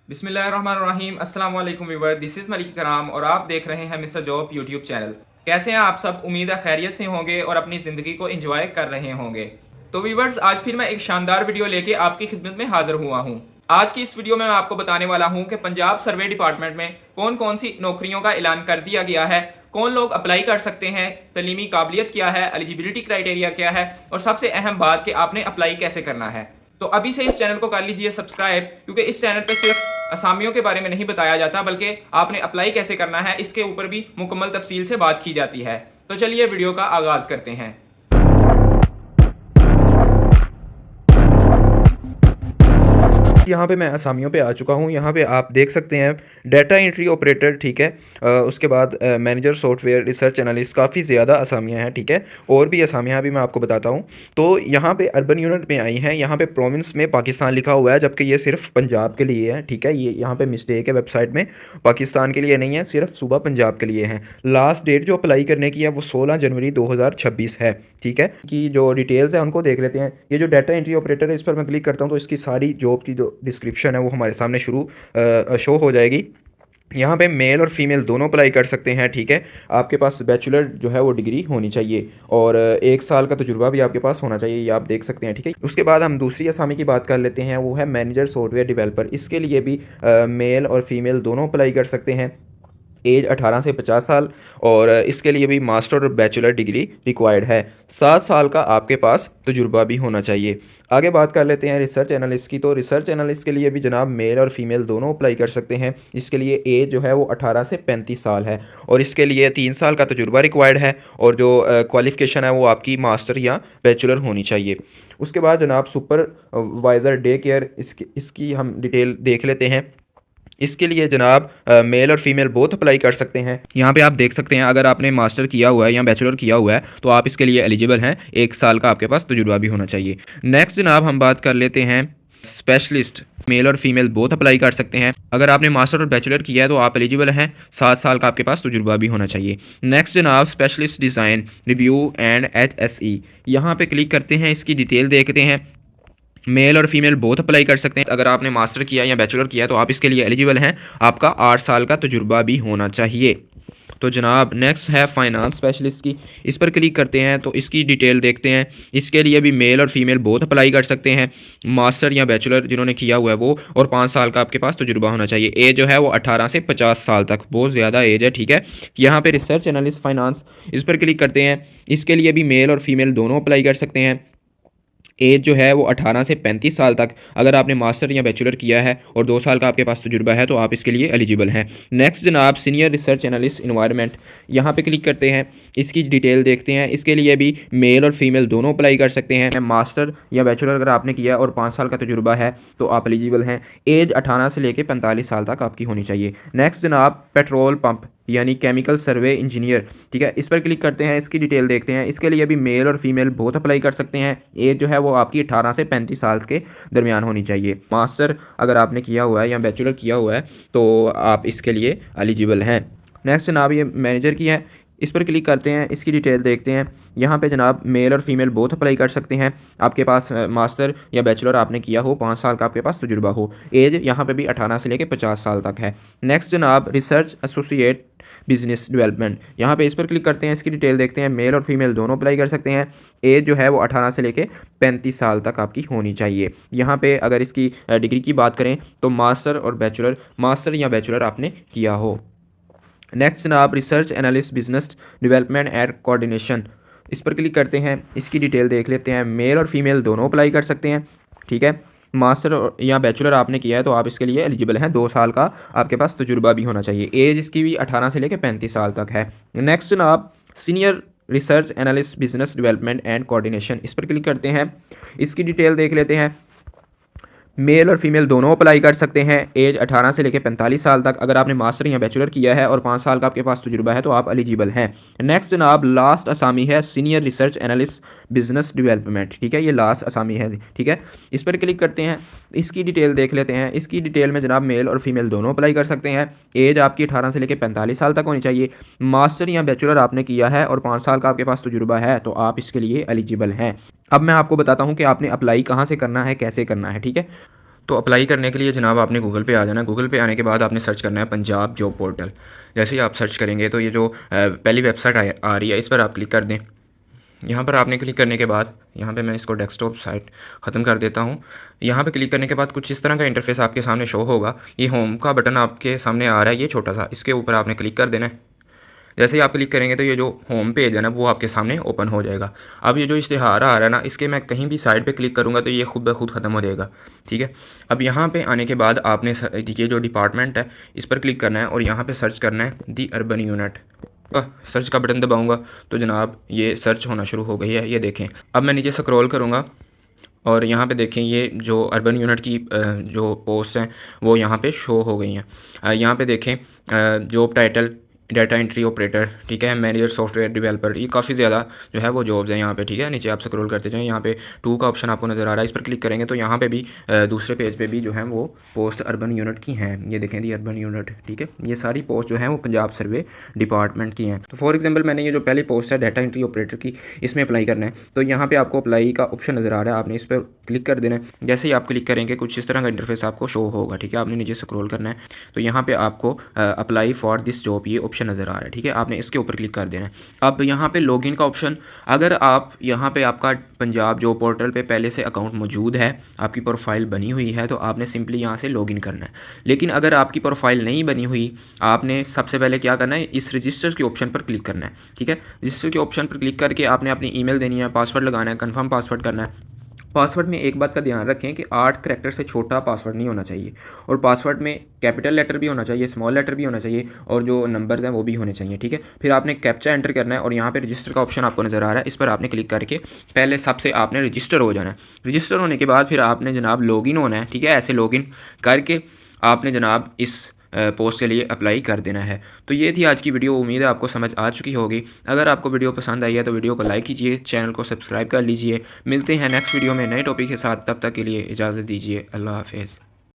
बिस्मिल्लाहिर्रहमानिर्रहीम अस्सलाम वालेकुम व्यूअर, दिस इज़ मलिक कराम और आप देख रहे हैं मिस्टर जॉब यूट्यूब चैनल। कैसे हैं आप सब? उम्मीद है खैरियत से होंगे और अपनी ज़िंदगी को एंजॉय कर रहे होंगे। तो व्यूअर्स, आज फिर मैं एक शानदार वीडियो लेके आपकी खिदमत में हाजिर हुआ हूँ। आज की इस वीडियो में मैं आपको बताने वाला हूँ कि पंजाब सर्वे डिपार्टमेंट में कौन कौन सी नौकरियों का ऐलान कर दिया गया है, कौन लोग अप्लाई कर सकते हैं, तलीमी काबिलियत क्या है, एलिजिबिलिटी क्राइटेरिया क्या है और सबसे अहम बात कि आपने अप्लाई कैसे करना है। तो अभी से इस चैनल को कर लीजिए सब्सक्राइब, क्योंकि इस चैनल पे सिर्फ असामियों के बारे में नहीं बताया जाता बल्कि आपने अप्लाई कैसे करना है इसके ऊपर भी मुकम्मल तफसील से बात की जाती है। तो चलिए वीडियो का आगाज़ करते हैं। यहाँ पे मैं असामियों पे आ चुका हूँ। यहाँ पे आप देख सकते हैं डाटा एंट्री ऑपरेटर, ठीक है। उसके बाद मैनेजर सॉफ्टवेयर रिसर्च एनालिस्ट, काफ़ी ज़्यादा असामियाँ हैं, ठीक है। और भी असामियाँ भी मैं आपको बताता हूँ। तो यहाँ पे अर्बन यूनिट में आई हैं। यहाँ पे प्रोविंस में पाकिस्तान लिखा हुआ है, जबकि ये सिर्फ पंजाब के लिए है, ठीक है। ये यहाँ पे मिस्टेक है वेबसाइट में, पाकिस्तान के लिए नहीं है, सिर्फ सूबा पंजाब के लिए है। लास्ट डेट जो अप्लाई करने की है वो 16 जनवरी 2026 है, ठीक है। कि जो डिटेल्स है उनको देख लेते हैं। ये जो डाटा एंट्री ऑपरेटर है, इस पर मैं क्लिक करता हूँ तो इसकी सारी जॉब की जो डिस्क्रिप्शन है वो हमारे सामने शो हो जाएगी। यहाँ पे मेल और फीमेल दोनों अप्लाई कर सकते हैं, ठीक है। आपके पास बैचलर जो है वो डिग्री होनी चाहिए और 1 साल का तजुर्बा भी आपके पास होना चाहिए, ये आप देख सकते हैं, ठीक है। उसके बाद हम दूसरी असामी की बात कर लेते हैं, वो है मैनेजर सॉफ्टवेयर डेवलपर। इसके लिए भी मेल और फीमेल दोनों अप्लाई कर सकते हैं। एज 18 से 50 साल और इसके लिए भी मास्टर और बैचलर डिग्री रिक्वायर्ड है। 7 साल का आपके पास तजुर्बा भी होना चाहिए। आगे बात कर लेते हैं रिसर्च एनालिस्ट की। तो रिसर्च एनालिस्ट के लिए भी जनाब मेल और फीमेल दोनों अप्लाई कर सकते हैं। इसके लिए एज जो है वो 18 से 35 साल है और इसके लिए 3 साल का तजुर्बा रिक्वायर्ड है और जो क्वालिफ़िकेशन है वो आपकी मास्टर या बैचलर होनी चाहिए। उसके बाद जनाब सुपरवाइज़र डे केयर, इसकी हम डिटेल देख लेते हैं। इसके लिए जनाब मेल और फीमेल बोथ अप्लाई कर सकते हैं। यहाँ पे आप देख सकते हैं, अगर आपने मास्टर किया हुआ है या बैचलर किया हुआ है तो आप इसके लिए एलिजिबल हैं। 1 साल का आपके पास तजुर्बा भी होना चाहिए। नेक्स्ट जनाब हम बात कर लेते हैं स्पेशलिस्ट। मेल और फीमेल बोथ अप्लाई कर सकते हैं। अगर आपने मास्टर और बैचलर किया है तो आप एलिजिबल हैं। 7 साल का आपके पास तजुर्बा भी होना चाहिए। नेक्स्ट जनाब specialist design review and HSE। यहाँ पे क्लिक करते हैं, इसकी डिटेल देखते हैं। मेल और फीमेल बोथ अप्लाई कर सकते हैं। अगर आपने मास्टर किया या बैचलर किया तो आप इसके लिए एलिजिबल हैं। आपका 8 साल का तजुर्बा भी होना चाहिए। तो जनाब नेक्स्ट है फाइनेंस स्पेशलिस्ट की। इस पर क्लिक करते हैं तो इसकी डिटेल देखते हैं। इसके लिए भी मेल और फीमेल बोथ अप्लाई कर सकते हैं। मास्टर या बैचलर जिन्होंने किया हुआ है वो, और 5 साल का आपके पास तजुर्बा होना चाहिए। एज जो है वो 18 से 50 साल तक, बहुत ज़्यादा एज है, ठीक है। यहाँ पे रिसर्च एनालिस्ट फाइनेंस, इस पर क्लिक करते हैं। इसके लिए भी मेल और फीमेल दोनों अप्लाई कर सकते हैं। एज जो है वो 18 से 35 साल तक। अगर आपने मास्टर या बैचलर किया है और 2 साल का आपके पास तजुर्बा है तो आप इसके लिए एलिजिबल हैं। नेक्स्ट जनाब सीनियर रिसर्च एनालिस्ट इन्वायरमेंट, यहाँ पे क्लिक करते हैं। इसकी डिटेल देखते हैं। इसके लिए भी मेल और फीमेल दोनों अप्लाई कर सकते हैं। मास्टर या बैचलर अगर आपने किया और 5 साल का तजुर्बा है तो आप एलिजिबल हैं। एज 18 से लेकर 45 साल तक आपकी होनी चाहिए। नेक्स्ट जनाब पेट्रोल पंप यानी केमिकल सर्वे इंजीनियर, ठीक है। इस पर क्लिक करते हैं, इसकी डिटेल देखते हैं। इसके लिए भी मेल और फीमेल बहुत अप्लाई कर सकते हैं। एज जो है वो आपकी 18 से 35 साल के दरमियान होनी चाहिए। मास्टर अगर आपने किया हुआ है या बैचलर किया हुआ है तो आप इसके लिए एलिजिबल हैं। नेक्स्ट जनाब ये मैनेजर की है। इस पर क्लिक करते हैं, इसकी डिटेल देखते हैं। यहाँ पे जनाब मेल और फीमेल बोथ अप्लाई कर सकते हैं। आपके पास मास्टर या बैचलर आपने किया हो, 5 साल का आपके पास तजुर्बा हो। एज यहाँ पे भी 18 से लेकर 50 साल तक है। नेक्स्ट जनाब रिसर्च एसोसिएट बिजनेस डेवलपमेंट, यहाँ पे इस पर क्लिक करते हैं। इसकी डिटेल देखते हैं। मेल और फीमेल दोनों अप्लाई कर सकते हैं। एज जो है वो 18 से लेके 35 साल तक आपकी होनी चाहिए। यहाँ पे अगर इसकी डिग्री की बात करें तो मास्टर या बैचलर आपने किया हो। नेक्स्ट जनाब research analyst business development and coordination, इस पर क्लिक करते हैं। इसकी डिटेल देख लेते हैं। मेल और फीमेल दोनों अप्लाई कर सकते हैं, ठीक है। मास्टर या बैचलर आपने किया है तो आप इसके लिए एलिजिबल हैं। 2 साल का आपके पास तजुर्बा भी होना चाहिए। एज इसकी भी 18 से लेकर 35 साल तक है। नेक्स्ट जनाब senior research analyst business development and coordination, इस पर क्लिक करते हैं। इसकी डिटेल देख लेते हैं। मेल और फीमेल दोनों अप्लाई कर सकते हैं। एज 18 से लेकर 45 साल तक। अगर आपने मास्टर या बैचलर किया है और 5 साल का आपके पास तजुर्बा है तो आप एलिजिबल हैं। नेक्स्ट जनाब लास्ट असामी है senior research analyst business development, ठीक है। ये लास्ट असामी है, ठीक है। इस पर क्लिक करते हैं। इसकी डिटेल देख लेते हैं। इसकी डिटेल में जनाब मेल और फीमेल दोनों अप्लाई कर सकते हैं। एज आपकी 18 से लेकर 45 साल तक होनी चाहिए। मास्टर या बैचलर आपने किया है और 5 साल का आपके पास तजुर्बा है तो आप इसके लिए एलिजिबल हैं। अब मैं आपको बताता हूँ कि आपने अप्लाई कहाँ से करना है, कैसे करना है, ठीक है। तो अप्लाई करने के लिए जनाब आपने गूगल पे आ जाना। गूगल पे आने के बाद आपने सर्च करना है पंजाब जॉब पोर्टल। जैसे ही आप सर्च करेंगे तो ये जो पहली वेबसाइट आ रही है इस पर आप क्लिक कर दें। यहाँ पर आपने क्लिक करने के बाद यहाँ पे मैं इसको डेस्कटॉप साइट ख़त्म कर देता हूँ। यहाँ पे क्लिक करने के बाद कुछ इस तरह का इंटरफेस आपके सामने शो होगा। ये होम का बटन आपके सामने आ रहा है, ये छोटा सा, इसके ऊपर आपने क्लिक कर देना है। जैसे ही आप क्लिक करेंगे तो ये जो होम पेज है ना वो आपके सामने ओपन हो जाएगा। अब ये जो इश्तिहार आ रहा है ना, इसके मैं कहीं भी साइड पे क्लिक करूँगा तो ये खुद ब खुद ख़त्म हो जाएगा, ठीक है। अब यहाँ पे आने के बाद आपने ये जो डिपार्टमेंट है इस पर क्लिक करना है और यहाँ पे सर्च करना है दी अर्बन यूनिट। सर्च का बटन दबाऊँगा तो जनाब ये सर्च होना शुरू हो गई है, ये देखें। अब मैं नीचे स्क्रॉल करूँगा और यहाँ पे देखें ये जो अर्बन यूनिट की जो पोस्ट हैं वो यहाँ पे शो हो गई हैं। यहाँ पे देखें job title data entry operator, ठीक है, मैनेजर सॉफ्टवेयर डेवलपर, ये काफ़ी ज़्यादा जो है वो जॉब्स हैं यहाँ पे, ठीक है। नीचे आप स्क्रॉल करते जाएँ, यहाँ पे 2 का ऑप्शन आपको नज़र आ रहा है, इस पर क्लिक करेंगे तो यहाँ पे भी दूसरे पेज पे भी जो है वो पोस्ट अर्बन यूनिट की हैं। ये देखें दी अर्बन यूनिट, ठीक है। ये सारी पोस्ट जो हैं वो पंजाब सर्वे डिपार्टमेंट की हैं। तो फॉर एग्जाम्पल मैंने ये जो पहली पोस्ट है डाटा एंट्री ऑपरेटर की, इसमें अप्लाई करना है तो यहाँ पर आपको अप्लाई का ऑप्शन नज़र आ रहा है, आपने इस पर क्लिक कर देना है। जैसे ही आप क्लिक करेंगे कुछ इस तरह का इंटरफेस आपको शो होगा, ठीक है। आपने नीचे स्क्रॉल करना है तो यहाँ पर आपको अप्लाई फॉर दिस जॉब ये ऑप्शन नज़र आ रहा है, ठीक है। आपने इसके ऊपर क्लिक कर देना है। अब यहाँ पे लॉगिन का ऑप्शन, अगर आप यहाँ पे आपका पंजाब जॉब पोर्टल पे पहले से अकाउंट मौजूद है, आपकी प्रोफाइल बनी हुई है तो आपने सिंपली यहाँ से लॉगिन करना है। लेकिन अगर आपकी प्रोफाइल नहीं बनी हुई, आपने सबसे पहले क्या करना है, इस रजिस्टर के ऑप्शन पर क्लिक करना है, ठीक है। रजिस्टर के ऑप्शन पर क्लिक करके आपने अपनी ईमेल देनी है, पासवर्ड लगाना है, कन्फर्म पासवर्ड करना है। पासवर्ड में एक बात का ध्यान रखें कि 8 करैक्टर से छोटा पासवर्ड नहीं होना चाहिए और पासवर्ड में कैपिटल लेटर भी होना चाहिए, स्मॉल लेटर भी होना चाहिए और जो नंबर्स हैं वो भी होने चाहिए, ठीक है। फिर आपने कैप्चा एंटर करना है और यहाँ पे रजिस्टर का ऑप्शन आपको नज़र आ रहा है, इस पर आपने क्लिक करके पहले सबसे आपने रजिस्टर हो जाना है। रजिस्टर होने के बाद फिर आपने जनाब लॉगिन होना है, ठीक है। ऐसे लॉगिन करके आपने जनाब इस पोस्ट के लिए अप्लाई कर देना है। तो ये थी आज की वीडियो, उम्मीद है आपको समझ आ चुकी होगी। अगर आपको वीडियो पसंद आई है तो वीडियो को लाइक कीजिए, चैनल को सब्सक्राइब कर लीजिए। मिलते हैं नेक्स्ट वीडियो में नए टॉपिक के साथ, तब तक के लिए इजाज़त दीजिए। अल्लाह हाफ़िज़।